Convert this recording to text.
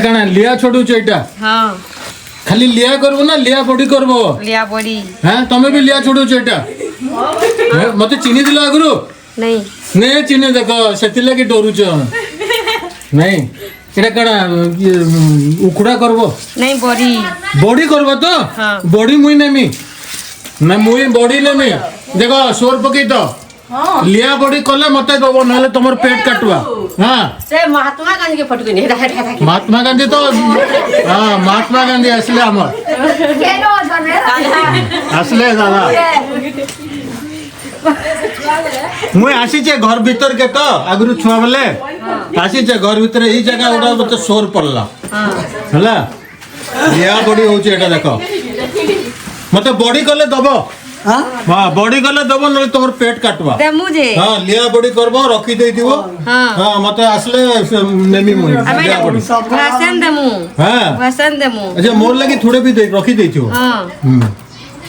काना लिया छोड़ू एटा हाँ खाली लिया करबो ना लिया बॉडी करबो लिया बड़ी हैं तमे भी लिया छोड़ू एटा मते चिनी दिला आगुरु नहीं नहीं चिनी देखो सेति लागि डरू छ नहीं एटा काना उखुडा करबो नहीं बड़ी बॉडी करबो तो हाँ। बॉडी मुई नेमी ना मुई बॉडी नेमी देखो सोर पकई तो लिया बॉडी कले मते दबो नले तमर पेट काटवा हां से महात्मा गांधी के फोटो नहीं महात्मा गांधी तो हाँ महात्मा गांधी असले आमर असले दादा मुई आसीचे घर भीतर के तो आगरु छुआ बेले आसीचे घर भीतर ई जगह उडा मते सोर पड़ला हला लिया बॉडी होचे एटा देखो मते बॉडी कले दबो हां बॉडी कले दबो न तोर पेट काटवा दे मुझे हां लिया बॉडी करबो रखी देई दिबो हाँ हां मते असले नेमी मुई लिया बॉडी वसन दे मु हां वसन दे मु अच्छा मोर लगी थोड़े भी दे रखी देई थियो हाँ